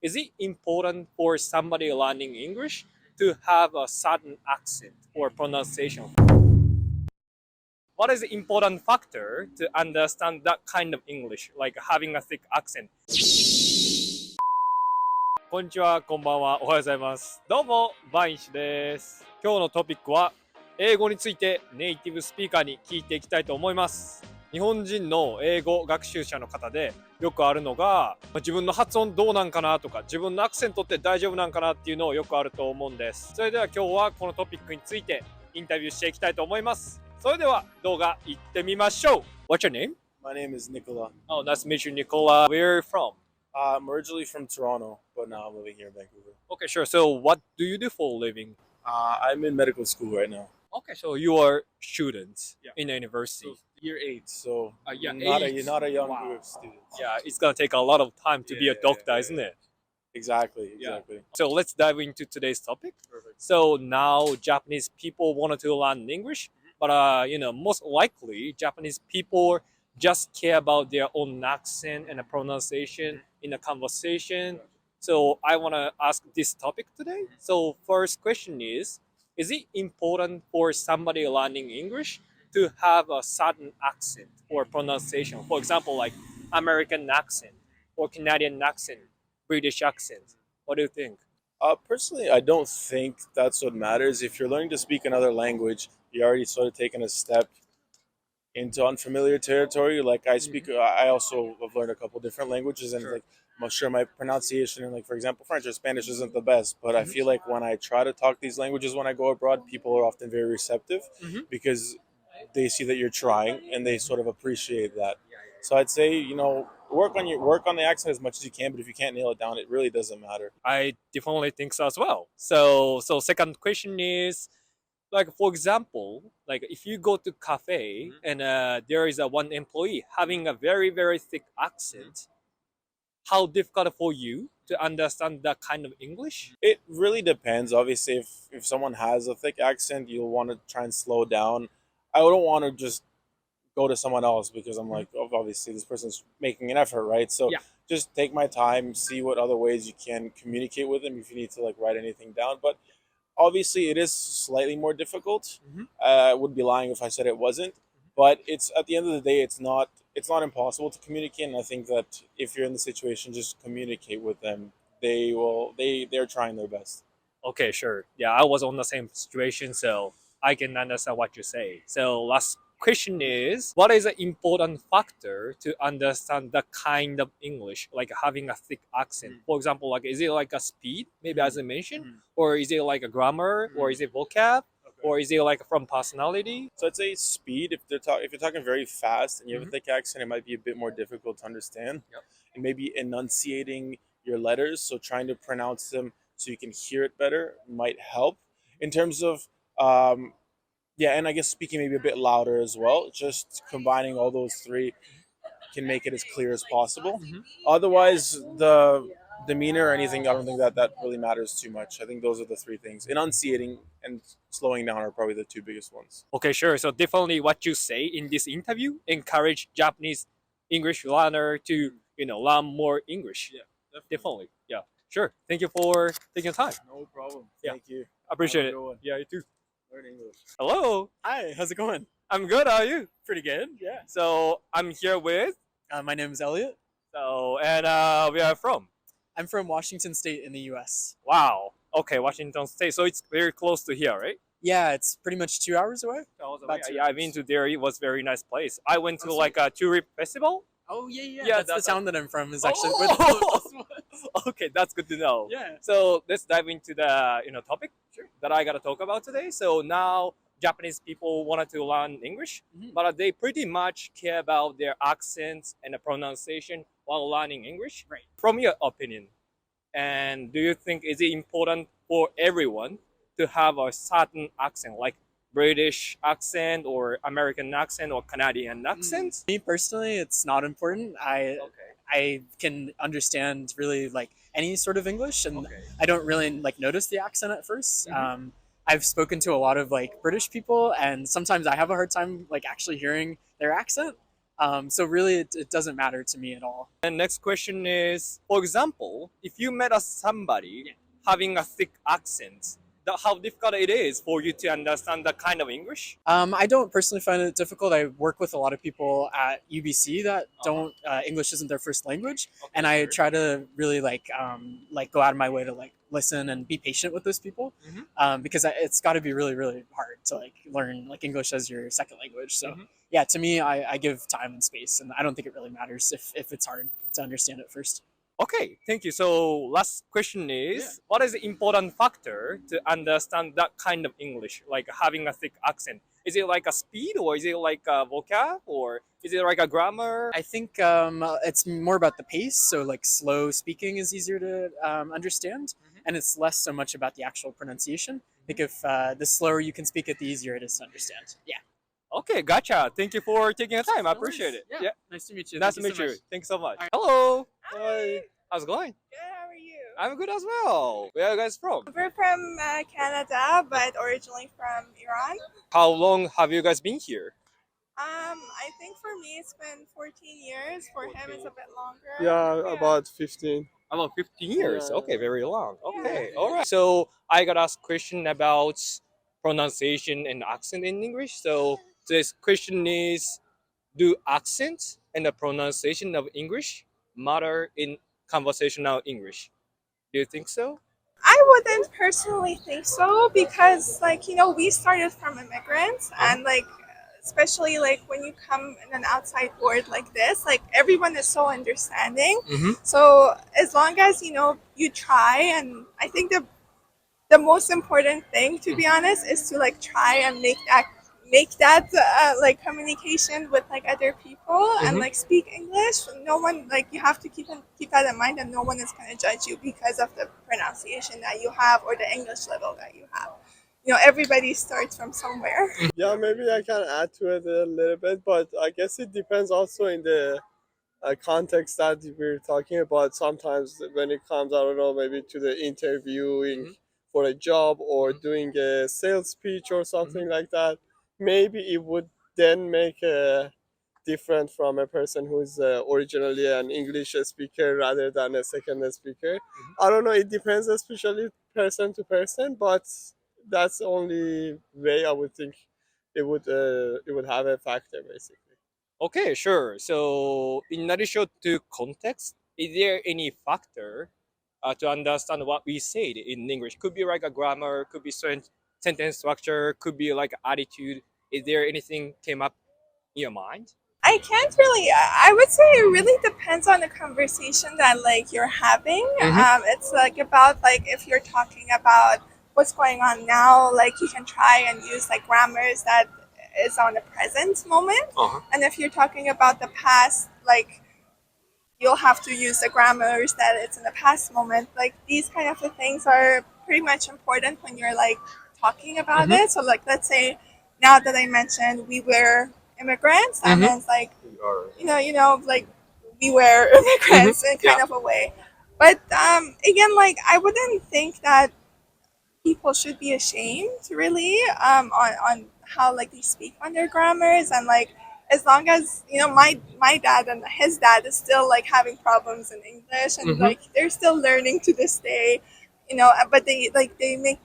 Is it important for somebody learning English to have a certain accent or pronunciation? What is the important factor to understand that kind of English, like having a thick accent? こんにちは、こんばんは、おはようございます。どうも、バンイシです。今日のトピックは、英語についてネイティブスピーカーに聞いていきたいと思います。日本人の英語学習者の方でよくあるのが、自分の発音どうなんかなとか、自分のアクセントって大丈夫なんかなっていうのをよくあると思うんです。それでは今日はこのトピックについてインタビューしていきたいと思います。それでは動画行ってみましょう。What's your name? My name is Nicola. Oh, nice to meet you, Nicola. Where are you from? I'm originally from Toronto, but now I'm living here in Vancouver. Okay, sure. So what do you do for a living? I'm in medical school right now. Okay, so you are students Yeah. in a university. So year 8, so Yeah, not eight. a young Wow. group of students. Yeah, it's gonna take a lot of time to be a Yeah, doctor, yeah, isn't yeah. it? Exactly. Yeah. So let's dive into today's topic. Perfect. So now Japanese people wanted to learn English, but most likely Japanese people just care about their own accent and the pronunciation in a conversation. So I want to ask this topic today. So first question is it important for somebody learning English to have a certain accent or pronunciation? For example, like American accent or Canadian accent, British accent. What do you think? Personally, I don't think that's what matters. If you're learning to speak another language, you're already sort of taking a step into unfamiliar territory. Like I also have learned a couple different languages, and Sure. like I'm sure my pronunciation and like for example French or Spanish isn't the best, but I feel like when I try to talk these languages when I go abroad, people are often very receptive Mhm. because they see that you're trying and they sort of appreciate that. So I'd say work on the accent as much as you can, but if you can't nail it down, it really doesn't matter. I definitely think so as well. So second question is, like for example, like if you go to cafe and there is a one employee having a very thick accent, how difficult for you to understand that kind of English? It really depends. Obviously, if someone has a thick accent, you'll want to try and slow down. I don't want to just go to someone else because I'm like, oh, obviously this person's making an effort, right? So Yeah. just take my time, see what other ways you can communicate with them if you need to like write anything down. But obviously, it is slightly more difficult. Mhm. I would be lying if I said it wasn't. But it's at the end of the day, it's not impossible to communicate. And I think that if you're in the situation, just communicate with them. They're trying their best. Okay, sure. Yeah, I was on the same situation, so I can understand what you say. So last question is, what is an important factor to understand the kind of English, like having a thick accent? For example, like is it like a speed, maybe as I mentioned, or is it like a grammar, or is it vocab, or is it like from personality? So I'd say speed. If you're talking very fast and you have Mhm. a thick accent, it might be a bit more difficult to understand. Yep. And maybe enunciating your letters, so trying to pronounce them so you can hear it better might help. In terms of yeah, and I guess speaking maybe a bit louder as well. Just combining all those three can make it as clear as possible. Mhm. Otherwise, the demeanor or anything, I don't think that really matters too much. I think those are the three things. Enunciating and slowing down are probably the two biggest ones. Okay, sure. So definitely what you say in this interview encourage Japanese English learner to, learn more English. Definitely. Yeah. Sure. Thank you for taking time. No problem. Yeah. Thank you. Appreciate Have a it. good one. Yeah, you too. Learn English. Hello. Hi, how's it going? I'm good. How are you? Pretty good, yeah. So I'm here with My name is Elliot. and we are from. I'm from Washington State in the US. Wow. Okay, Washington State. So it's very close to here, right? Yeah, it's pretty much 2 hours away. About 2 Yeah, I've been to there. It was very nice place. I went to Oh, like a tulip festival. Oh, yeah. Yeah, that's the that's- town that I'm from is actually where Oh! the closest was. Okay, that's good to know. Yeah. So let's dive into the topic that I gotta talk about today. So now Japanese people wanted to learn English, Mhm. but they pretty much care about their accents and the pronunciation while learning English. Right. From your opinion, and do you think is it important for everyone to have a certain accent, like British accent or American accent or Canadian accent? Me personally, it's not important. Okay. I can understand really like any sort of English, and Okay. I don't really like notice the accent at 1st. Mhm. I've spoken to a lot of like British people, and sometimes I have a hard time like actually hearing their accent. So really, it doesn't matter to me at all. And next question is, for example, if you met somebody having a thick accent, how difficult it is for you to understand that kind of English? I don't personally find it difficult. I work with a lot of people at UBC that don't English isn't their first language, Okay, and I sure. try to really like go out of my way to like listen and be patient with those people, because it's got to be really really hard to like learn like English as your second language. So yeah, to me, I give time and space, and I don't think it really matters if it's hard to understand at first. Okay, thank you. So last question is, what is the important factor to understand that kind of English, like having a thick accent? Is it like a speed, or is it like a vocab, or is it like a grammar? I think it's more about the pace. So like slow speaking is easier to understand, and it's less so much about the actual pronunciation. I think if the slower you can speak it, the easier it is to understand. Yeah. Okay, gotcha. Thank you for taking the time. I No appreciate it. worries. Yeah. Nice to meet you. Nice to Thank meet you. so much. Thanks so much. All right. Hello. Hi. How's it going? Good, how are you? I'm good as well. Where are you guys from? We're from Canada, but originally from Iran. How long have you guys been here? I think for me it's been 14 years. For him it's a bit longer. Yeah, about 15. About 15 years. Yeah. Okay, very long. Okay, all right. So I got asked question about pronunciation and accent in English. So today's question is, do accent and the pronunciation of English matter in conversational English? Do you think so? I wouldn't personally think so because, like, we started from immigrants, and like, especially like when you come in an outside word like this, like everyone is so understanding. So as long as you try, and I think the most important thing, to be honest, is to like try and make that like communication with like other people and like speak English. No one, like, you have to keep that in mind, and no one is going to judge you because of the pronunciation that you have or the English level that you have. Everybody starts from somewhere. Yeah, maybe I can add to it a little bit, but I guess it depends also in the context that we're talking about. Sometimes when it comes, I don't know, maybe to the interviewing for a job or doing a sales pitch or something like that, maybe it would then make a different from a person who's originally an English speaker rather than a second speaker. I don't know, it depends, especially person to person, but that's the only way I would think it would have a factor basically. Okay, sure. So, in addition to context, is there any factor to understand what we said in English? Could be like a grammar, could be sentence structure, could be like attitude. Is there anything came up in your mind? I can't really. I would say it really depends on the conversation that like you're having. It's like about like if you're talking about what's going on now, like you can try and use like grammars that is on the present moment. And if you're talking about the past, like you'll have to use the grammars that it's in the past moment. Like these kind of things are pretty much important when you're like talking about it. So like let's say now that I mentioned we were immigrants, that means like like we were immigrants in kind of a way. But again, like I wouldn't think that people should be ashamed really on how like they speak on their grammars, and like as long as my dad and his dad is still like having problems in English, and like they're still learning to this day, but they make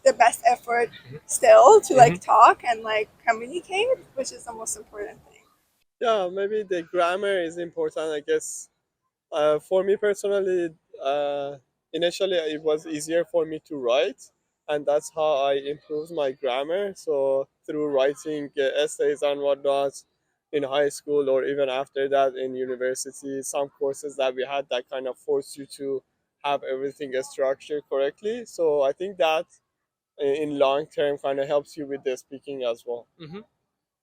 the best effort still to like talk and like communicate, which is the most important thing. Yeah, maybe the grammar is important, I guess. For me personally, initially it was easier for me to write, and that's how I improved my grammar. So through writing essays and whatnot in high school, or even after that in university, some courses that we had that kind of forced you to have everything structured correctly. So I think that in long term kind of helps you with the speaking as well.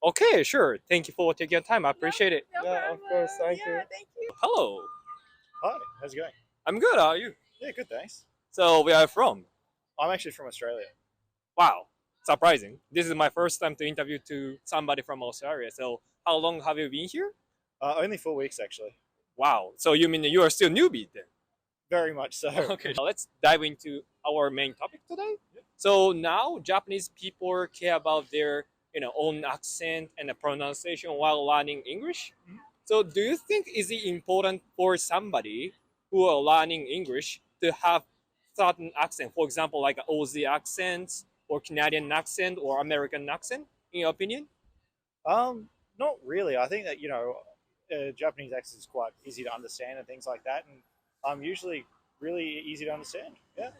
Okay, sure. Thank you for taking your time. I appreciate it. No Yeah, of course. Thank you. Thank you. Hello. Hi, how's it going? I'm good. How are you? Yeah, good, thanks. So, where are you from? I'm actually from Australia. Wow, surprising. This is my first time to interview to somebody from Australia. So, how long have you been here? Only 4 weeks, actually. Wow. So, you mean you are still newbie then? Very much so. Okay, now let's dive into our main topic today. So now Japanese people care about their own accent and the pronunciation while learning English. So do you think is it important for somebody who are learning English to have certain accent, for example, like an Aussie accent or Canadian accent or American accent, in your opinion? Not really. I think that Japanese accent is quite easy to understand and things like that, and usually really easy to understand. Yeah.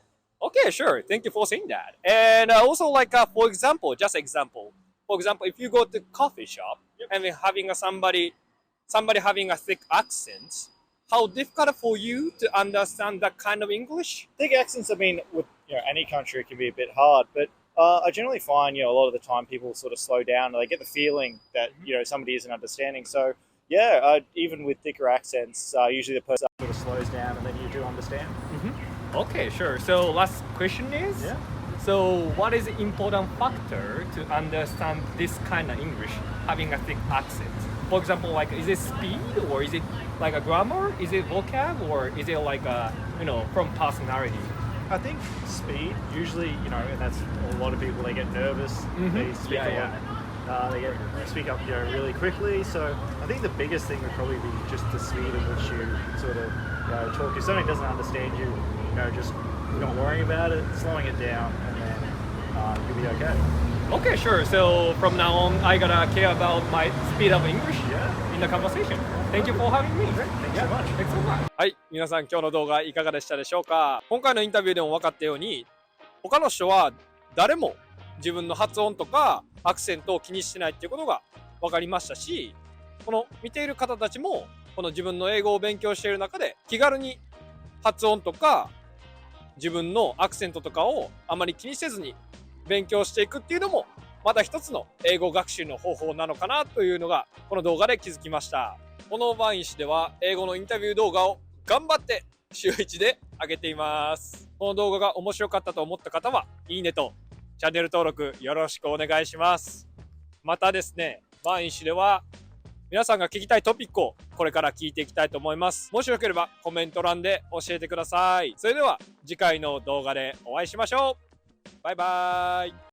Okay, sure. Thank you for saying that. And also, like for example, if you go to coffee shop and then having somebody having a thick accent, how difficult for you to understand that kind of English? Thick accents. I mean, with any country, it can be a bit hard, but I generally find a lot of the time people sort of slow down and they get the feeling that somebody isn't understanding. So yeah, even with thicker accents, usually the person sort of slows down and then you do understand. Okay, sure. So last question is, Yeah. so what is the important factor to understand this kind of English, having a thick accent? For example, like is it speed or is it like a grammar? Is it vocab or is it like from personality? I think speed usually, and that's a lot of people. They get nervous. They speak they speak up, really quickly. So I think the biggest thing would probably be just the speed in which you sort of talk. If somebody doesn't understand you, just not worrying about it, slowing it down, and then you'll be okay. Okay, sure. So from now on, I gotta care about my speed of English in the conversation. Thank you for having me. Thanks so much. Thanks so much. はい、皆さん今日の動画いかがでしたでしょうか。今回のインタビューでも分かったように、他の人は誰も自分の発音とかアクセントを気にしてないっていうことが分かりましたし、この見ている方たちもこの自分の英語を勉強している中で気軽に発音とか自分のアクセントとかをあまり気にせずに勉強していくっていうのもまた一つの英語学習の方法なのかなというのがこの動画で気づきました。このバンイシでは英語のインタビュー動画を頑張って週1で上げています。この動画が面白かったと思った方はいいねとチャンネル登録よろしくお願いします。またですね、バンイシでは皆さんが聞きたいトピックをこれから聞いていきたいと思います。もしよければコメント欄で教えてください。それでは次回の動画でお会いしましょう。バイバーイ。